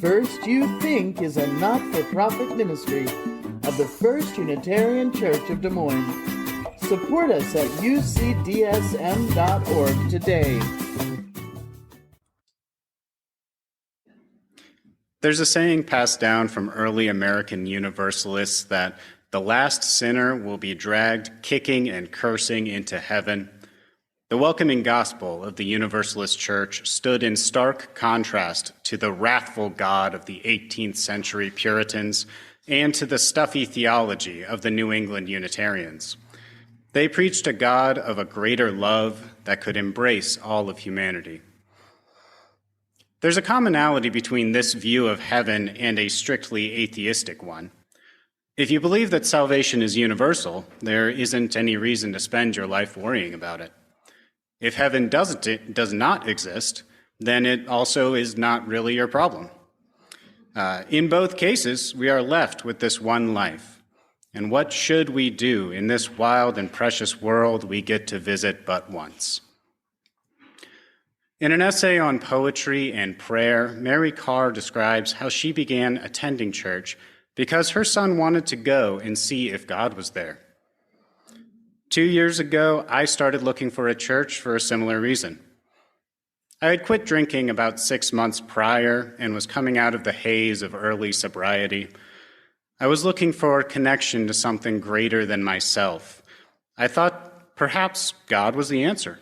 First You Think is a not-for-profit ministry of the First Unitarian Church of Des Moines. Support us at ucdsm.org today. There's a saying passed down from early American Universalists that the last sinner will be dragged kicking and cursing into heaven. The welcoming gospel of the Universalist Church stood in stark contrast to the wrathful God of the 18th century Puritans and to the stuffy theology of the New England Unitarians. They preached a God of a greater love that could embrace all of humanity. There's a commonality between this view of heaven and a strictly atheistic one. If you believe that salvation is universal, there isn't any reason to spend your life worrying about it. If heaven does not exist, then it also is not really your problem. In both cases, we are left with this one life. And what should we do in this wild and precious world we get to visit but once? In an essay on poetry and prayer, Mary Karr describes how she began attending church because her son wanted to go and see if God was there. 2 years ago, I started looking for a church for a similar reason. I had quit drinking about 6 months prior and was coming out of the haze of early sobriety. I was looking for a connection to something greater than myself. I thought perhaps God was the answer.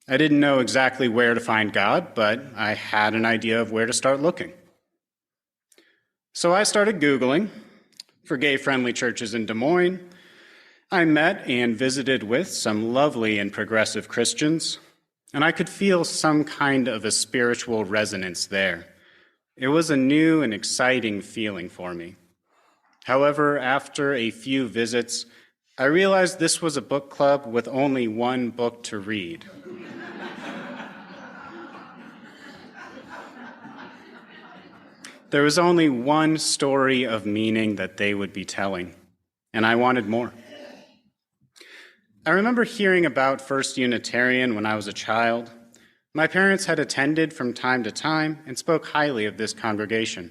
I didn't know exactly where to find God, but I had an idea of where to start looking. So I started Googling for gay-friendly churches in Des Moines. I met and visited with some lovely and progressive Christians, and I could feel some kind of a spiritual resonance there. It was a new and exciting feeling for me. However, after a few visits, I realized this was a book club with only one book to read. There was only one story of meaning that they would be telling, and I wanted more. I remember hearing about First Unitarian when I was a child. My parents had attended from time to time and spoke highly of this congregation.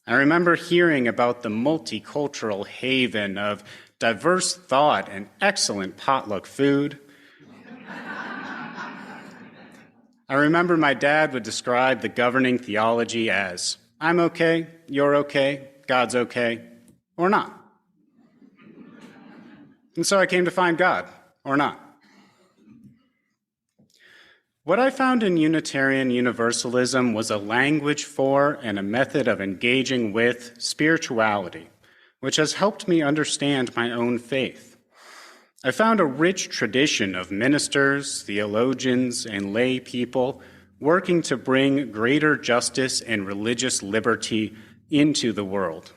I remember hearing about the multicultural haven of diverse thought and excellent potluck food. I remember my dad would describe the governing theology as, I'm okay, you're okay, God's okay, or not. And so I came to find God, or not. What I found in Unitarian Universalism was a language for and a method of engaging with spirituality, which has helped me understand my own faith. I found a rich tradition of ministers, theologians, and lay people working to bring greater justice and religious liberty into the world.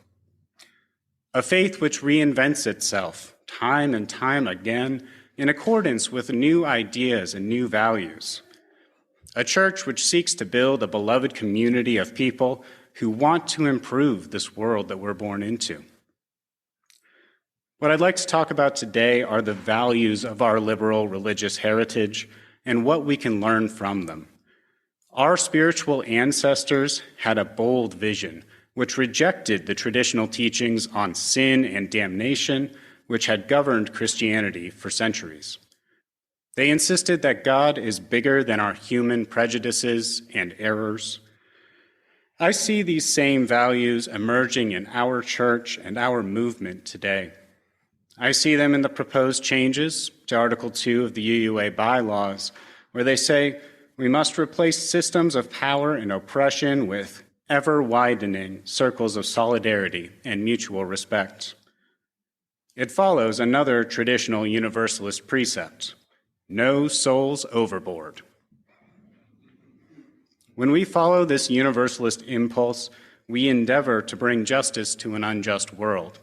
A faith which reinvents itself time and time again in accordance with new ideas and new values. A church which seeks to build a beloved community of people who want to improve this world that we're born into. What I'd like to talk about today are the values of our liberal religious heritage and what we can learn from them. Our spiritual ancestors had a bold vision which rejected the traditional teachings on sin and damnation which had governed Christianity for centuries. They insisted that God is bigger than our human prejudices and errors. I see these same values emerging in our church and our movement today. I see them in the proposed changes to Article 2 of the UUA bylaws, where they say we must replace systems of power and oppression with ever-widening circles of solidarity and mutual respect. It follows another traditional Universalist precept, no souls overboard. When we follow this Universalist impulse, we endeavor to bring justice to an unjust world.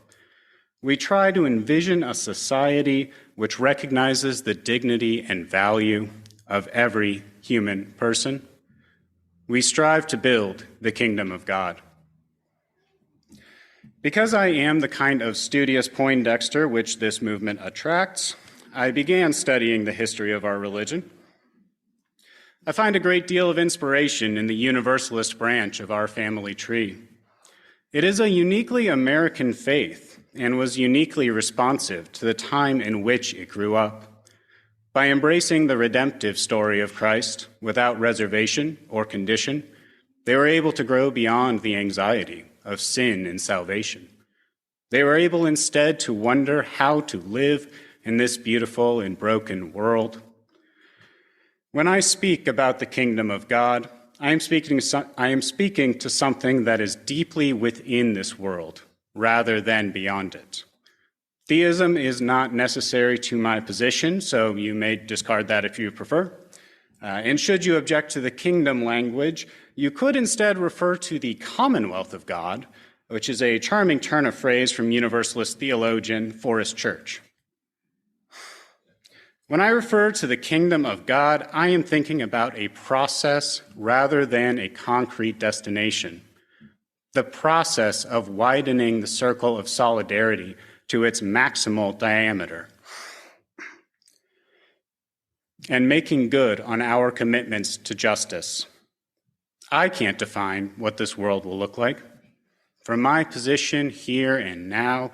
We try to envision a society which recognizes the dignity and value of every human person. We strive to build the kingdom of God. Because I am the kind of studious Poindexter which this movement attracts, I began studying the history of our religion. I find a great deal of inspiration in the Universalist branch of our family tree. It is a uniquely American faith and was uniquely responsive to the time in which it grew up. By embracing the redemptive story of Christ without reservation or condition, they were able to grow beyond the anxiety of sin and salvation. They were able instead to wonder how to live in this beautiful and broken world. When I speak about the kingdom of God, I am speaking to something that is deeply within this world rather than beyond it. Theism is not necessary to my position, so you may discard that if you prefer. And should you object to the kingdom language, you could instead refer to the commonwealth of God, which is a charming turn of phrase from Universalist theologian Forrest Church. When I refer to the kingdom of God, I am thinking about a process rather than a concrete destination. The process of widening the circle of solidarity to its maximal diameter and making good on our commitments to justice. I can't define what this world will look like. From my position here and now,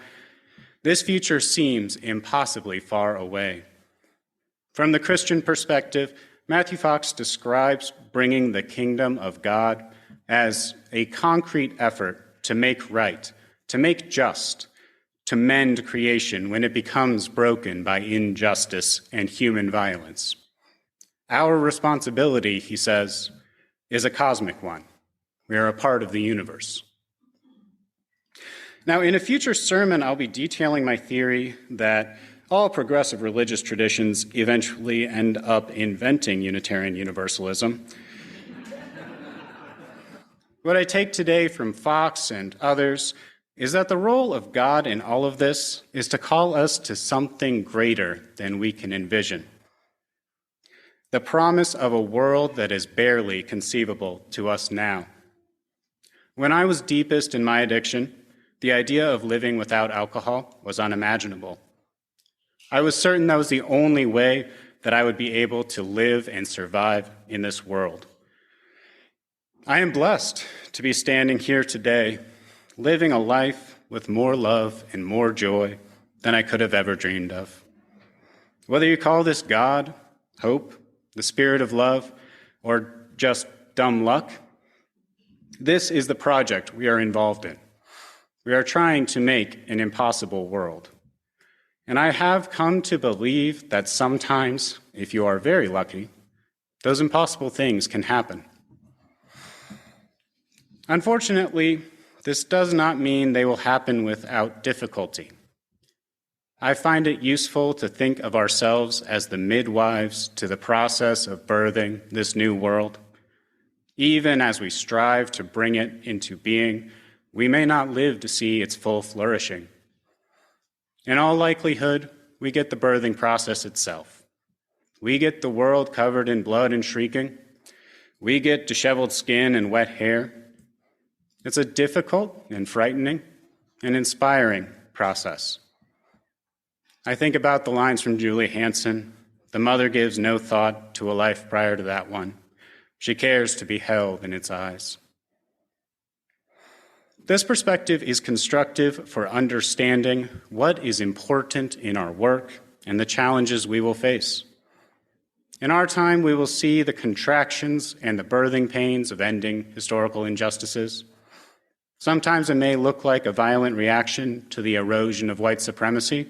this future seems impossibly far away. From the Christian perspective, Matthew Fox describes bringing the kingdom of God as a concrete effort to make right, to make just, to mend creation when it becomes broken by injustice and human violence. Our responsibility, he says, is a cosmic one. We are a part of the universe. Now, in a future sermon, I'll be detailing my theory that all progressive religious traditions eventually end up inventing Unitarian Universalism. What I take today from Fox and others is that the role of God in all of this is to call us to something greater than we can envision. The promise of a world that is barely conceivable to us now. When I was deepest in my addiction, the idea of living without alcohol was unimaginable. I was certain that was the only way that I would be able to live and survive in this world. I am blessed to be standing here today, living a life with more love and more joy than I could have ever dreamed of. Whether you call this God, hope, the spirit of love, or just dumb luck, this is the project we are involved in. We are trying to make an impossible world. And I have come to believe that sometimes, if you are very lucky, those impossible things can happen. Unfortunately, this does not mean they will happen without difficulty. I find it useful to think of ourselves as the midwives to the process of birthing this new world. Even as we strive to bring it into being, we may not live to see its full flourishing. In all likelihood, we get the birthing process itself. We get the world covered in blood and shrieking. We get disheveled skin and wet hair. It's a difficult and frightening and inspiring process. I think about the lines from Julie Hansen. The mother gives no thought to a life prior to that one. She cares to be held in its eyes. This perspective is constructive for understanding what is important in our work and the challenges we will face. In our time, we will see the contractions and the birthing pains of ending historical injustices. Sometimes it may look like a violent reaction to the erosion of white supremacy,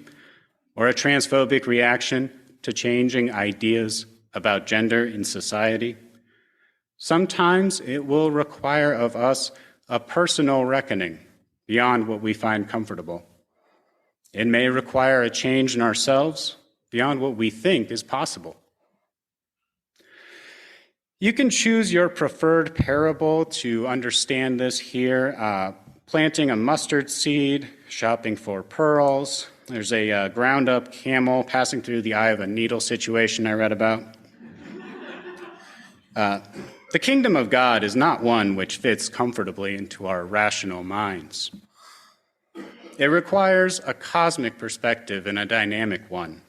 or a transphobic reaction to changing ideas about gender in society. Sometimes it will require of us a personal reckoning beyond what we find comfortable. It may require a change in ourselves beyond what we think is possible. You can choose your preferred parable to understand this here. Planting a mustard seed, shopping for pearls. There's a ground-up camel passing through the eye of a needle situation I read about. The kingdom of God is not one which fits comfortably into our rational minds. It requires a cosmic perspective and a dynamic one.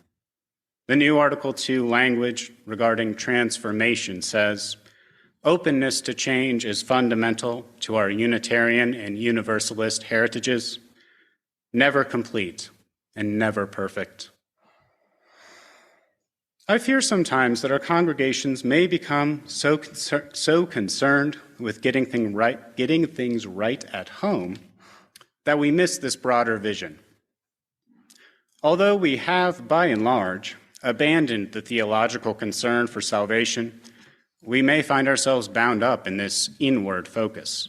The new Article 2 language regarding transformation says, openness to change is fundamental to our Unitarian and Universalist heritages, never complete and never perfect. I fear sometimes that our congregations may become so concerned with getting things right at home that we miss this broader vision. Although we have, by and large, abandoned the theological concern for salvation, we may find ourselves bound up in this inward focus.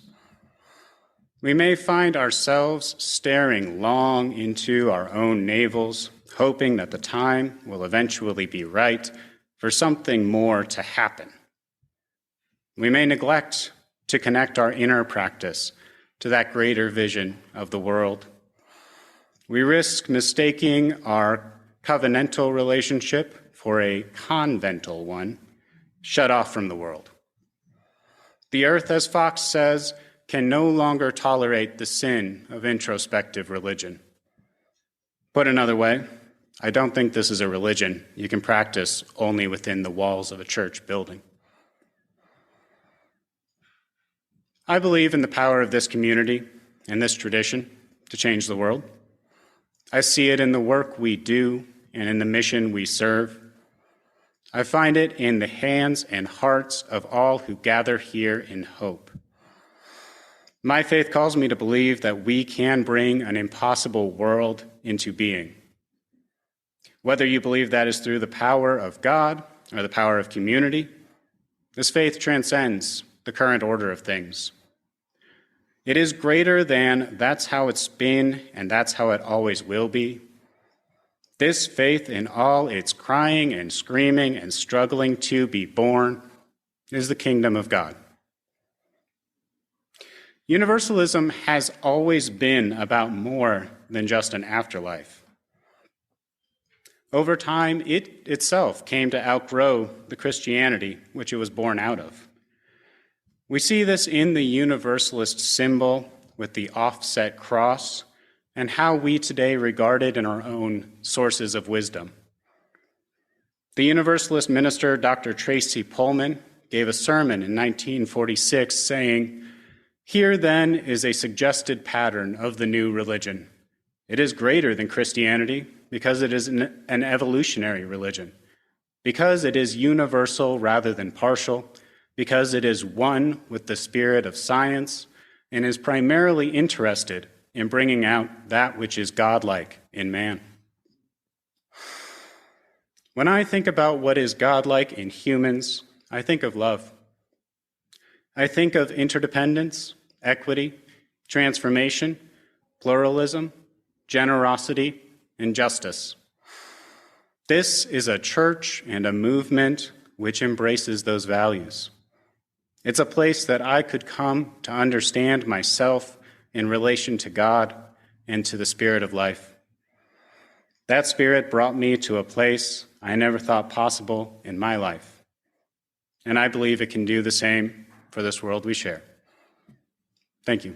We may find ourselves staring long into our own navels, hoping that the time will eventually be right for something more to happen. We may neglect to connect our inner practice to that greater vision of the world. We risk mistaking our covenantal relationship for a convental one, shut off from the world. The earth, as Fox says, can no longer tolerate the sin of introspective religion. Put another way, I don't think this is a religion you can practice only within the walls of a church building. I believe in the power of this community and this tradition to change the world. I see it in the work we do and in the mission we serve. I find it in the hands and hearts of all who gather here in hope. My faith calls me to believe that we can bring an impossible world into being. Whether you believe that is through the power of God or the power of community, this faith transcends the current order of things. It is greater than that's how it's been and that's how it always will be. This faith, in all its crying and screaming and struggling to be born, is the kingdom of God. Universalism has always been about more than just an afterlife. Over time, it itself came to outgrow the Christianity which it was born out of. We see this in the Universalist symbol with the offset cross and how we today regard it in our own sources of wisdom. The Universalist minister, Dr. Tracy Pullman, gave a sermon in 1946 saying, "Here then is a suggested pattern of the new religion. It is greater than Christianity because it is an evolutionary religion, because it is universal rather than partial, because it is one with the spirit of science and is primarily interested in bringing out that which is godlike in man." When I think about what is godlike in humans, I think of love. I think of interdependence, equity, transformation, pluralism, generosity, and justice. This is a church and a movement which embraces those values. It's a place that I could come to understand myself in relation to God and to the Spirit of life. That Spirit brought me to a place I never thought possible in my life, and I believe it can do the same for this world we share. Thank you.